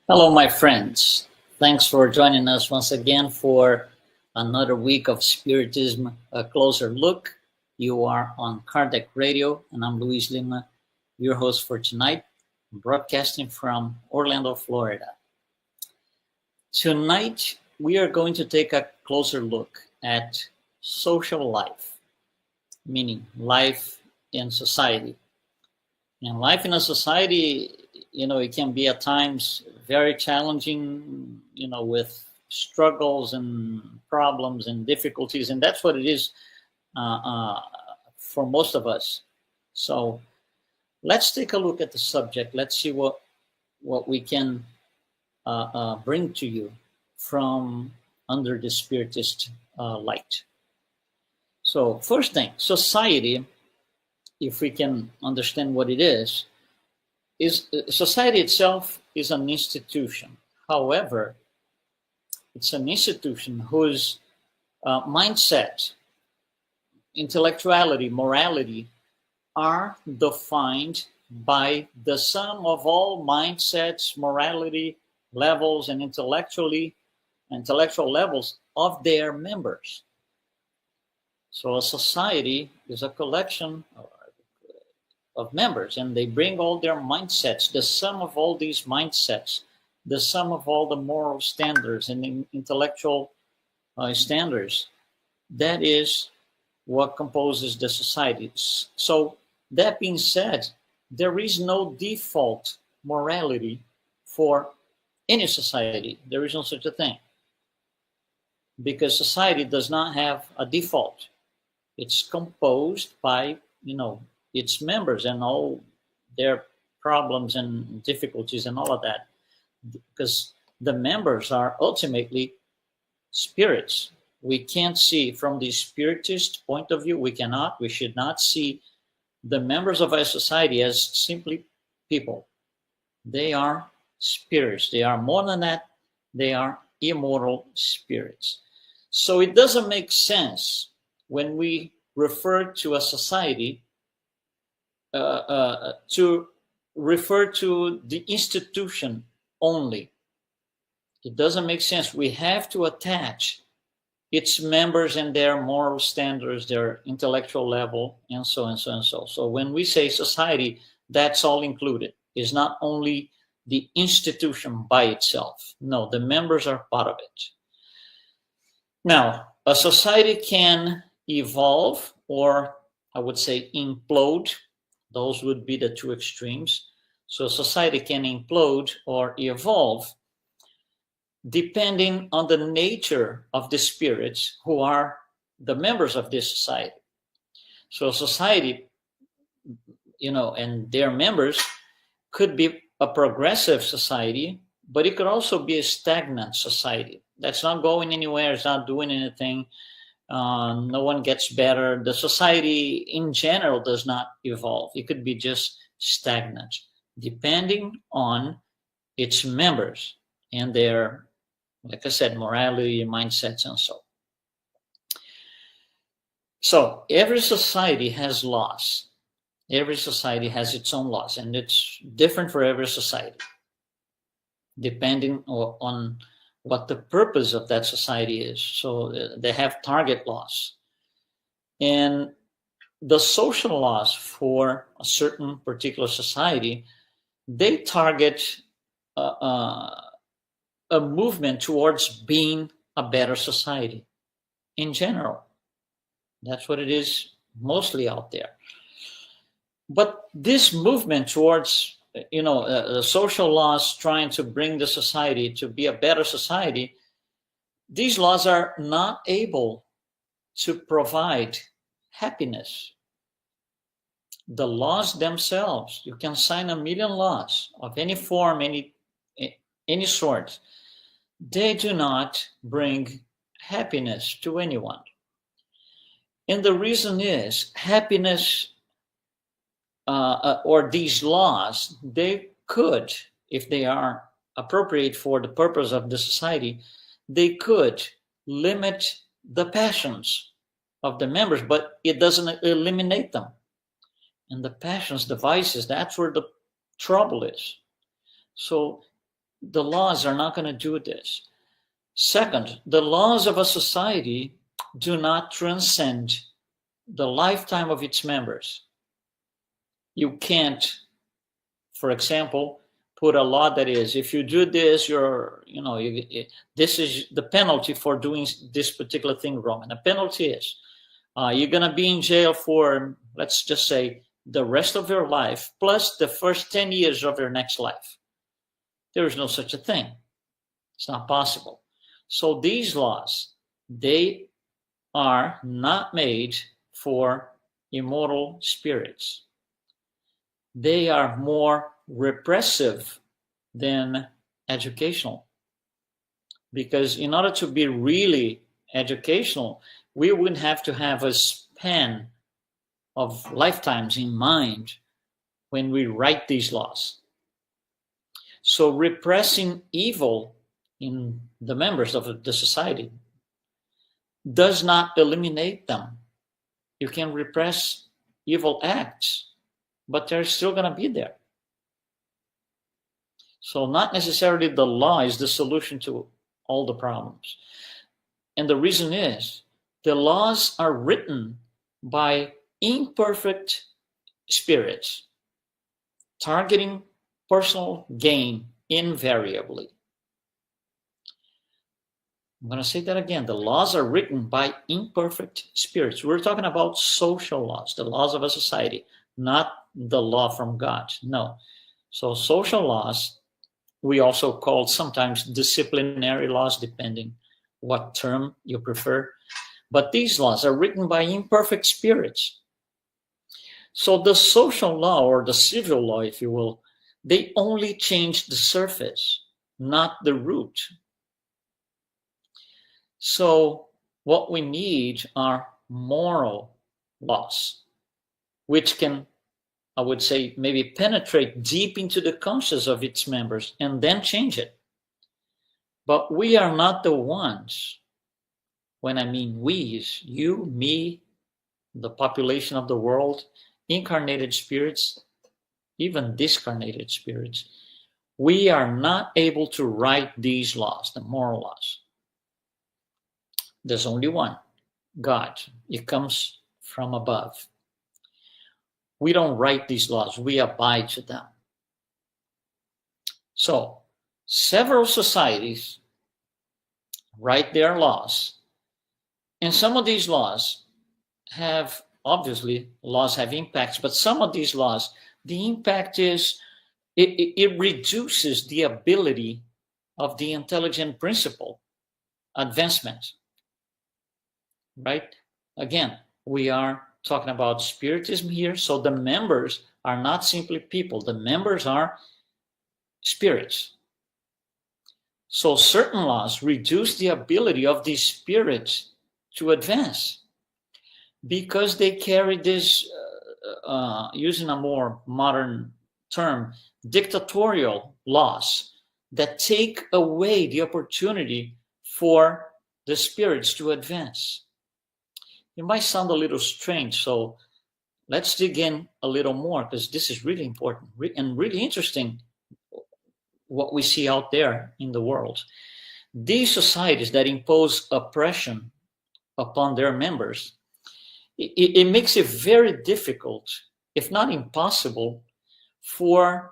Hello, my friends. Thanks for joining us once again for another week of Spiritism, a closer look. You are on Kardec Radio, and I'm Luiz Lima, your host for tonight, broadcasting from Orlando, Florida. Tonight, we are going to take a closer look at social life, meaning life in society. And life in a society, it can be at times very challenging, with struggles and problems and difficulties. And that's what it is uh, uh, for most of us. So let's take a look at the subject. Let's see what we can bring to you from under the Spiritist light. So first thing, society, if we can understand what it is society itself is an institution. However, it's an institution whose mindset, intellectuality, morality are defined by the sum of all mindsets, morality levels, and intellectual levels of their members. So a society is a collection of members, and they bring all their mindsets, the sum of all these mindsets, the sum of all the moral standards and intellectual standards. That is what composes the societies. So that being said, there is no default morality for any society. There is no such a thing, because society does not have a default. It's composed by, its members and all their problems and difficulties and all of that, because the members are ultimately spirits. We can't see from the Spiritist point of view, we should not see the members of a society as simply people. They are spirits. They are more than that. They are immortal spirits. So it doesn't make sense when we refer to a society to refer to the institution only. It doesn't make sense. We have to attach its members and their moral standards, their intellectual level, and so and so and so. So when we say society, that's all included. It's not only the institution by itself. No, the members are part of it. Now, a society can evolve, or I would say implode. Those would be the two extremes. So society can implode or evolve depending on the nature of the spirits who are the members of this society. So society, and their members could be a progressive society, but it could also be a stagnant society that's not going anywhere, it's not doing anything. No one gets better. The society in general does not evolve. It could be just stagnant, depending on its members and their, like I said, morality, mindsets, and so. So every society has laws. Every society has its own laws, and it's different for every society, depending on what the purpose of that society is. So they have target laws. And the social laws for a certain particular society, they target a movement towards being a better society in general. That's what it is mostly out there. But this movement towards social laws trying to bring the society to be a better society, these laws are not able to provide happiness. The laws themselves, you can sign 1,000,000 laws of any form, any sort. They do not bring happiness to anyone. And the reason is happiness or these laws, they could, if they are appropriate for the purpose of the society, they could limit the passions of the members, but it doesn't eliminate them. And the passions, the vices, that's where the trouble is. So the laws are not going to do this. Second, the laws of a society do not transcend the lifetime of its members. You can't, for example, put a law that is, if you do this, this is the penalty for doing this particular thing wrong. And the penalty is, you're going to be in jail for, let's just say, the rest of your life, plus the first 10 years of your next life. There is no such a thing. It's not possible. So these laws, they are not made for immortal spirits. They are more repressive than educational. Because in order to be really educational, we would have to have a span of lifetimes in mind when we write these laws. So repressing evil in the members of the society does not eliminate them. You can repress evil acts, but they're still going to be there. So not necessarily the law is the solution to all the problems. And the reason is the laws are written by imperfect spirits, targeting personal gain invariably. I'm going to say that again. The laws are written by imperfect spirits. We're talking about social laws, the laws of a society, not the law from God. No. So social laws, we also call sometimes disciplinary laws, depending what term you prefer. But these laws are written by imperfect spirits. So the social law, or the civil law, if you will, they only change the surface, not the root. So what we need are moral laws, which can, I would say, maybe penetrate deep into the conscience of its members and then change it. But we are not the ones. When I mean we, is you, me, the population of the world, incarnated spirits, even discarnated spirits. We are not able to write these laws, the moral laws. There's only one, God. It comes from above. We don't write these laws, we abide to them. So, several societies write their laws, and some of these laws have, obviously, laws have impacts, but some of these laws, the impact is, it reduces the ability of the intelligent principle advancement, right? Again, we are talking about Spiritism here, so the members are not simply people. The members are spirits. So certain laws reduce the ability of these spirits to advance because they carry this, using a more modern term, dictatorial laws that take away the opportunity for the spirits to advance. It might sound a little strange, so let's dig in a little more, because this is really important and really interesting what we see out there in the world. These societies that impose oppression upon their members, it makes it very difficult, if not impossible, for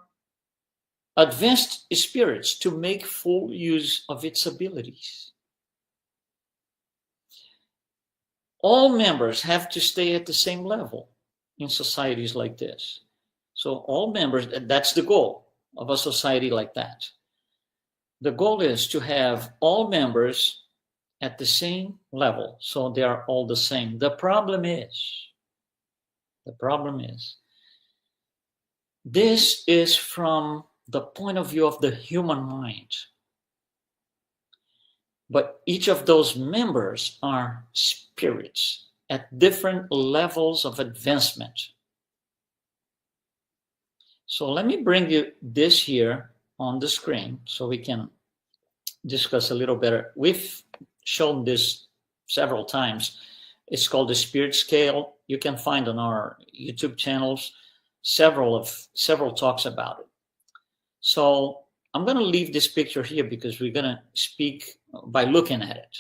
advanced spirits to make full use of its abilities. All members have to stay at the same level in societies like this. So all members, that's the goal of a society like that. The goal is to have all members at the same level, so they are all the same. The problem is, this is from the point of view of the human mind. But each of those members are spirits at different levels of advancement. So let me bring you this here on the screen so we can discuss a little better. We've shown this several times. It's called the Spirit Scale. You can find on our YouTube channels several talks about it. So I'm going to leave this picture here because we're going to speak by looking at it.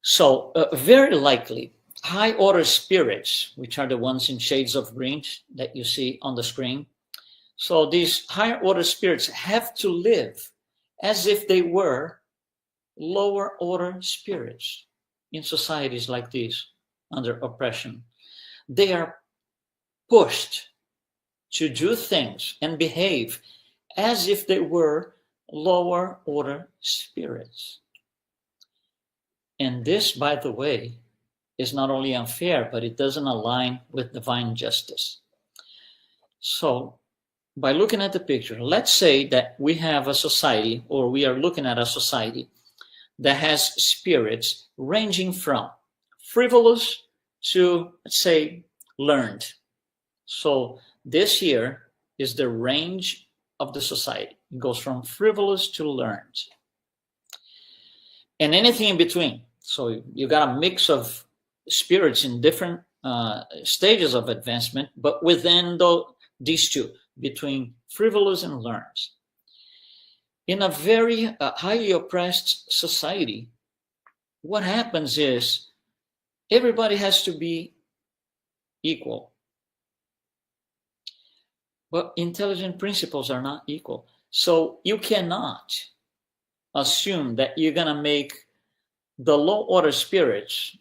So very likely, high order spirits, which are the ones in shades of green that you see on the screen. So these higher order spirits have to live as if they were lower order spirits in societies like these under oppression. They are pushed to do things and behave as if they were lower order spirits. And this, by the way, is not only unfair, but it doesn't align with divine justice. So, by looking at the picture, let's say that we have a society, or we are looking at a society that has spirits ranging from frivolous to, let's say, learned. So this here is the range of the society. It goes from frivolous to learned. And anything in between. So you got a mix of spirits in different stages of advancement, but within these two, between frivolous and learned. In a very highly oppressed society, what happens is everybody has to be equal. But intelligent principles are not equal. So you cannot assume that you're going to make the low order spirits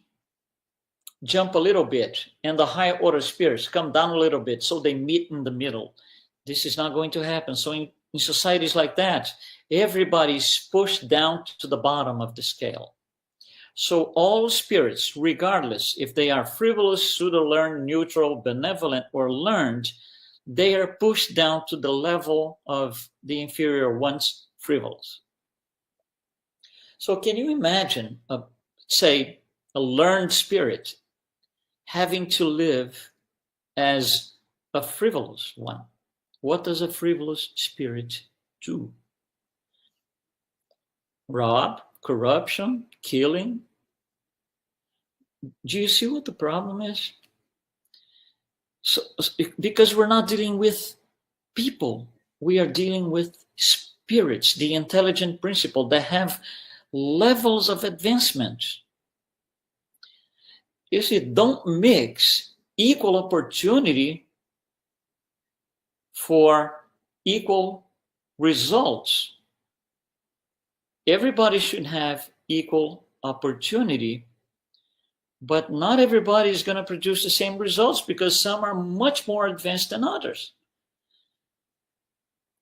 jump a little bit and the high order spirits come down a little bit so they meet in the middle. This is not going to happen. So in societies like that, everybody's pushed down to the bottom of the scale. So all spirits, regardless if they are frivolous, pseudo-learned, neutral, benevolent, or learned, they are pushed down to the level of the inferior ones, frivolous. So can you imagine, say, a learned spirit having to live as a frivolous one? What does a frivolous spirit do? Rob, corruption, killing. Do you see what the problem is? So, because we're not dealing with people, we are dealing with spirits, the intelligent principle that have levels of advancement. You see, don't mix equal opportunity for equal results. Everybody should have equal opportunity, but not everybody is going to produce the same results because some are much more advanced than others.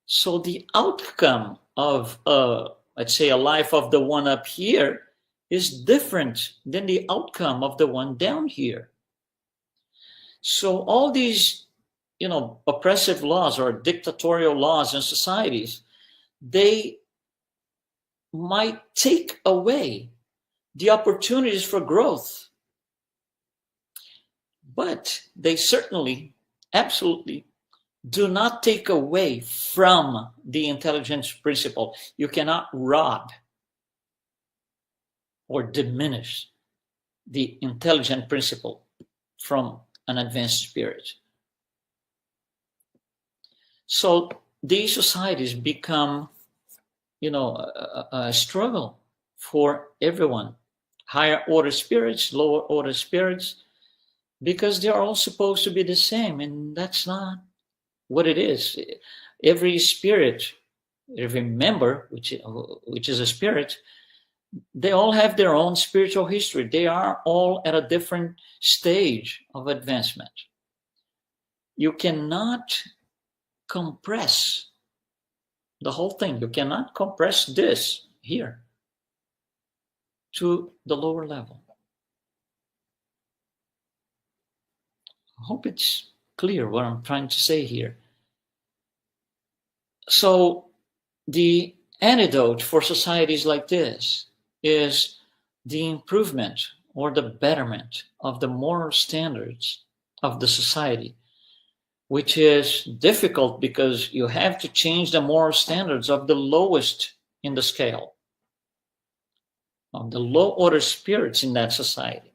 So the outcome of, let's say, a life of the one up here is different than the outcome of the one down here. So all these, oppressive laws or dictatorial laws in societies, they might take away the opportunities for growth. But they certainly, absolutely, do not take away from the intelligence principle. You cannot rob or diminish the intelligent principle from an advanced spirit. So these societies become, a struggle for everyone. Higher order spirits, lower order spirits, because they're all supposed to be the same, and that's not what it is. Every spirit, every member, which is a spirit, they all have their own spiritual history. They are all at a different stage of advancement. You cannot compress the whole thing. You cannot compress this here to the lower level. I hope it's clear what I'm trying to say here. So the antidote for societies like this is the improvement or the betterment of the moral standards of the society, which is difficult because you have to change the moral standards of the lowest in the scale, of the low order spirits in that society.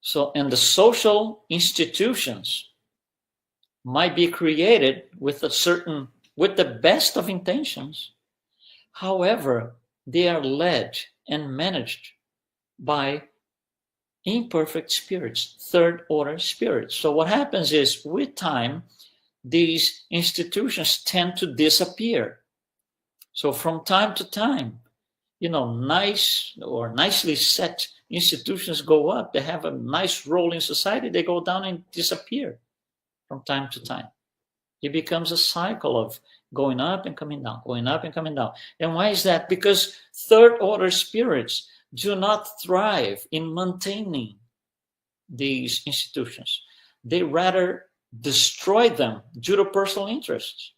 So, and the social institutions might be created with the best of intentions. However, they are led and managed by imperfect spirits, third order spirits. So what happens is, with time, these institutions tend to disappear. So from time to time, nice or nicely set institutions go up. They have a nice role in society. They go down and disappear from time to time. It becomes a cycle of going up and coming down, going up and coming down. And why is that? Because third order spirits do not thrive in maintaining these institutions. They rather destroy them due to personal interests.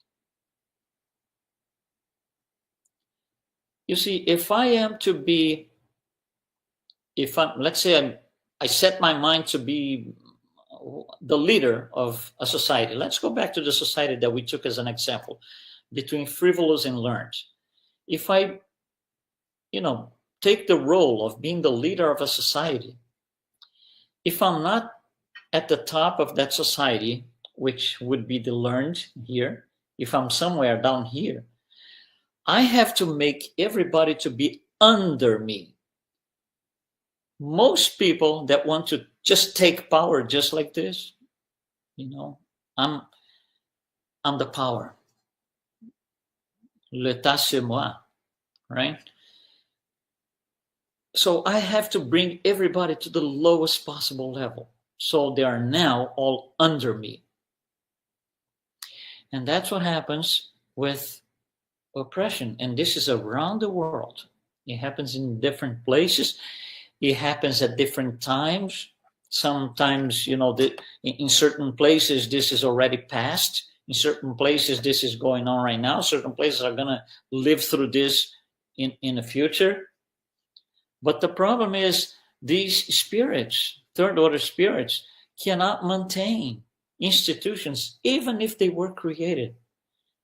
You see, if I am to be, let's say I set my mind to be the leader of a society. Let's go back to the society that we took as an example, between frivolous and learned. If I, take the role of being the leader of a society, if I'm not at the top of that society, which would be the learned here, if I'm somewhere down here, I have to make everybody to be under me. Most people that want to just take power just like this, I'm the power. L'état c'est moi, right? So I have to bring everybody to the lowest possible level. So they are now all under me. And that's what happens with oppression. And this is around the world. It happens in different places. It happens at different times. Sometimes, in certain places, this is already past. In certain places, this is going on right now. Certain places are going to live through this in the future. But the problem is these spirits, third order spirits, cannot maintain institutions, even if they were created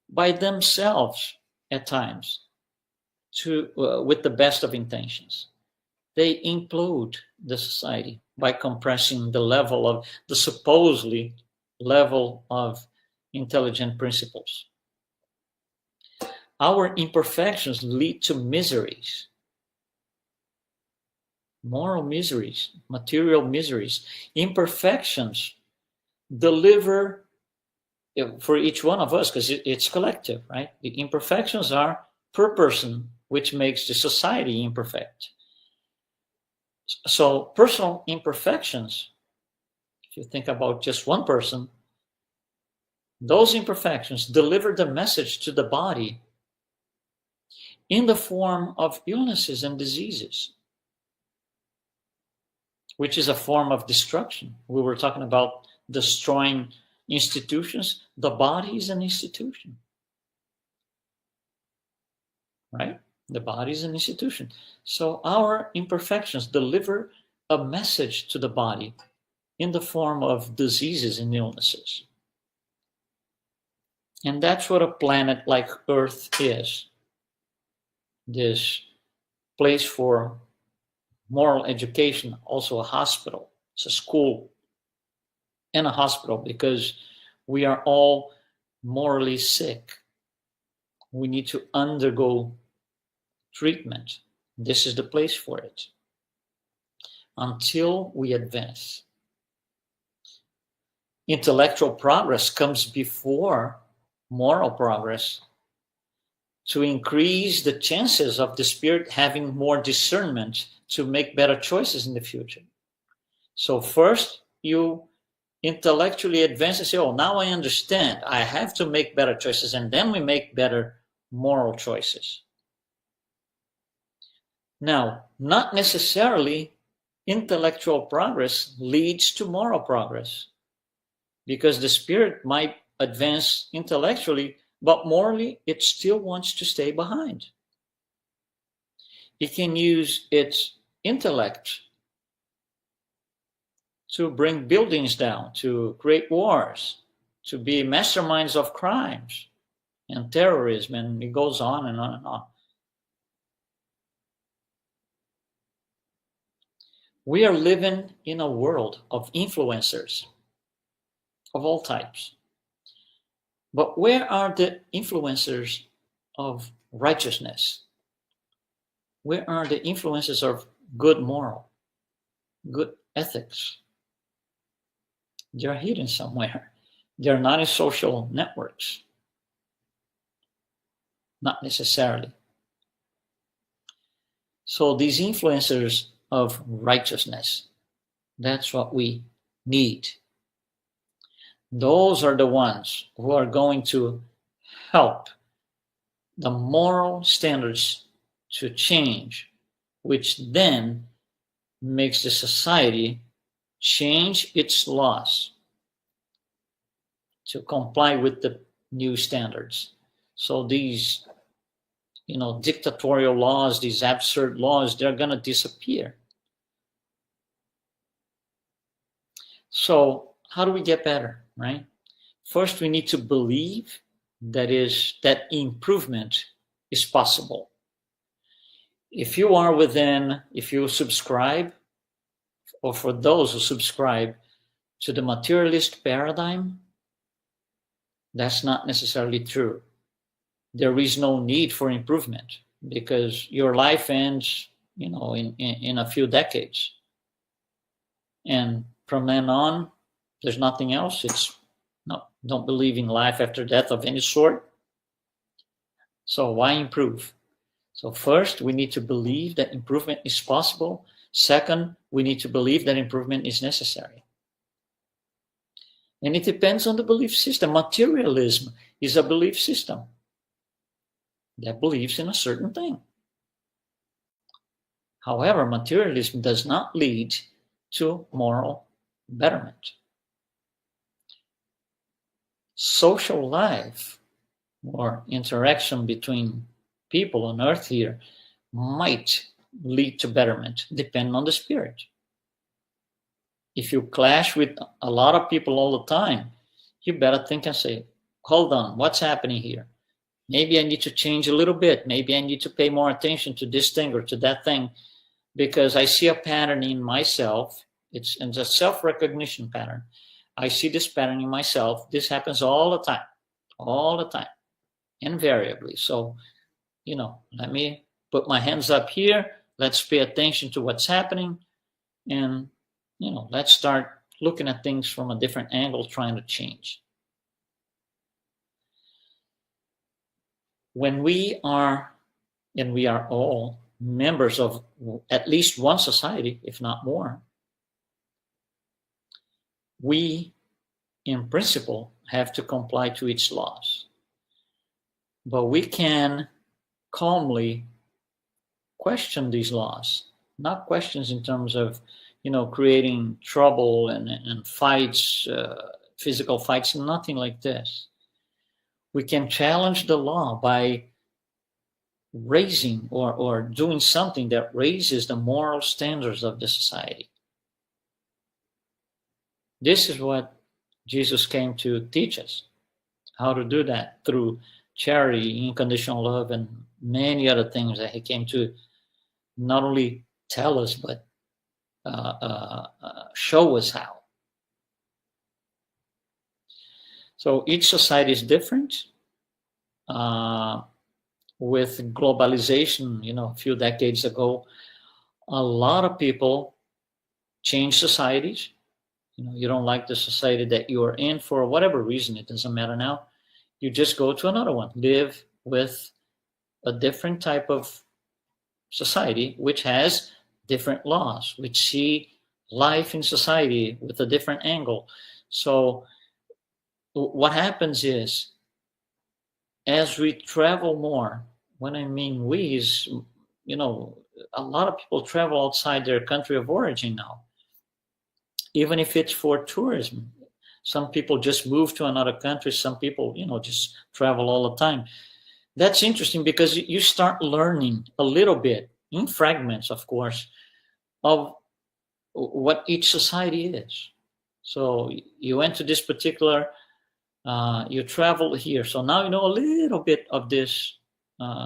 by themselves at times with the best of intentions. They implode the society by compressing the supposedly level of intelligent principles. Our imperfections lead to miseries, moral miseries, material miseries. Imperfections deliver, for each one of us, because it's collective, right? The imperfections are per person, which makes the society imperfect. So personal imperfections, if you think about just one person, those imperfections deliver the message to the body in the form of illnesses and diseases, which is a form of destruction. We were talking about destroying institutions. The body is an institution, right? The body is an institution. So our imperfections deliver a message to the body in the form of diseases and illnesses. And that's what a planet like Earth is. This place for moral education, also a hospital. It's a school and a hospital, because we are all morally sick. We need to undergo treatment. This is the place for it. Until we advance. Intellectual progress comes before moral progress to increase the chances of the spirit having more discernment to make better choices in the future. So first, you intellectually advance and say, oh, now I understand. I have to make better choices. And then we make better moral choices. Now, not necessarily intellectual progress leads to moral progress, because the spirit might advance intellectually, but morally it still wants to stay behind. It can use its intellect to bring buildings down, to create wars, to be masterminds of crimes and terrorism, and it goes on and on and on. We are living in a world of influencers of all types. But where are the influencers of righteousness? Where are the influences of good moral, good ethics? They're hidden somewhere. They're not in social networks. Not necessarily. So these influencers of righteousness, that's what we need. Those are the ones who are going to help the moral standards to change, which then makes the society change its laws to comply with the new standards. So these, dictatorial laws, these absurd laws, they're going to disappear. So how do we get better, right? First, we need to believe that improvement is possible. If you subscribe, or for those who subscribe to the materialist paradigm, that's not necessarily true. There is no need for improvement because your life ends, in a few decades. And from then on, there's nothing else. Don't believe in life after death of any sort. So why improve? So first, we need to believe that improvement is possible. Second, we need to believe that improvement is necessary. And it depends on the belief system. Materialism is a belief system that believes in a certain thing. However, materialism does not lead to moral betterment. Social life or interaction between people on earth here might lead to betterment, depending on the spirit. If you clash with a lot of people all the time, you better think and say, hold on, what's happening here? Maybe I need to change a little bit. Maybe I need to pay more attention to this thing or to that thing because I see a pattern in myself. It's a self-recognition pattern. I see this pattern in myself. This happens all the time, invariably. So, let me put my hands up here. Let's pay attention to what's happening. And, let's start looking at things from a different angle, trying to change. When we are, and we are all members of at least one society, if not more, we, in principle, have to comply to its laws. But we can calmly question these laws, not questions in terms of, creating trouble and fights, physical fights, nothing like this. We can challenge the law by raising or doing something that raises the moral standards of the society. This is what Jesus came to teach us, how to do that through charity, unconditional love, and many other things that he came to not only tell us, but show us how. So each society is different. With globalization, a few decades ago, a lot of people changed societies. You don't like the society that you are in for whatever reason, it doesn't matter now. You just go to another one, live with a different type of society, which has different laws, which see life in society with a different angle. So what happens is, as we travel more, when I mean we is, a lot of people travel outside their country of origin now, even if it's for tourism. Some people just move to another country. Some people, just travel all the time. That's interesting because you start learning a little bit, in fragments, of course, of what each society is. So you went to this particular, you travel here. So now you know a little bit of this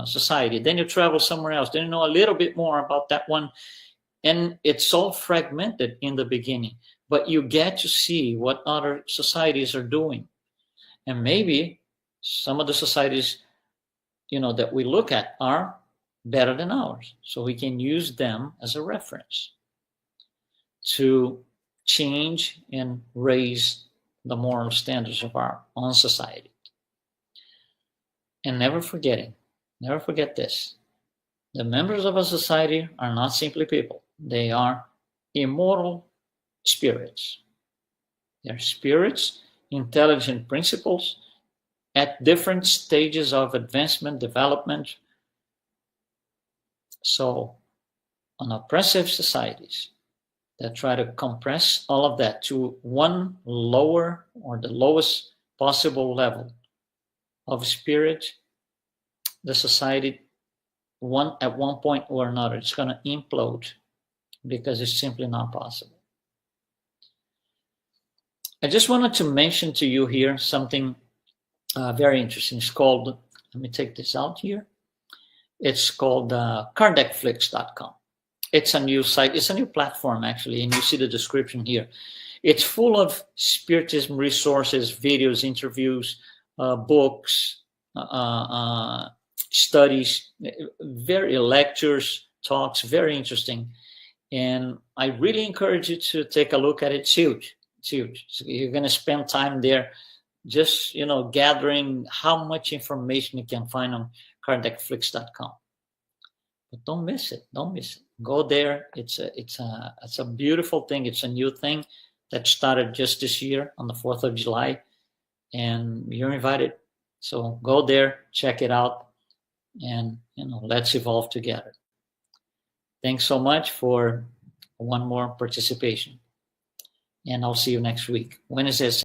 society. Then you travel somewhere else. Then you know a little bit more about that one. And it's all fragmented in the beginning. But you get to see what other societies are doing. And maybe Some of the societies, that we look at are better than ours. So we can use them as a reference to change and raise the moral standards of our own society. And never forget this. The members of a society are not simply people. They are immortal spirits. They're spirits, intelligent principles at different stages of advancement, development. So, on oppressive societies that try to compress all of that to one lower or the lowest possible level of spirit, the society, at one point or another, it's going to implode because it's simply not possible. I just wanted to mention to you here something very interesting. It's called, let me take this out here. It's called KardecFlix.com. It's a new site. It's a new platform, actually, and you see the description here. It's full of Spiritism resources, videos, interviews, books, studies, very lectures, talks, very interesting. And I really encourage you to take a look at it. It's huge. It's huge. So you're going to spend time there just, gathering how much information you can find on KardecFlix.com. But don't miss it. Don't miss it. Go there. It's a beautiful thing. It's a new thing that started just this year on the 4th of July. And you're invited. So go there, check it out, and let's evolve together. Thanks so much for one more participation. And I'll see you next week. Wednesday.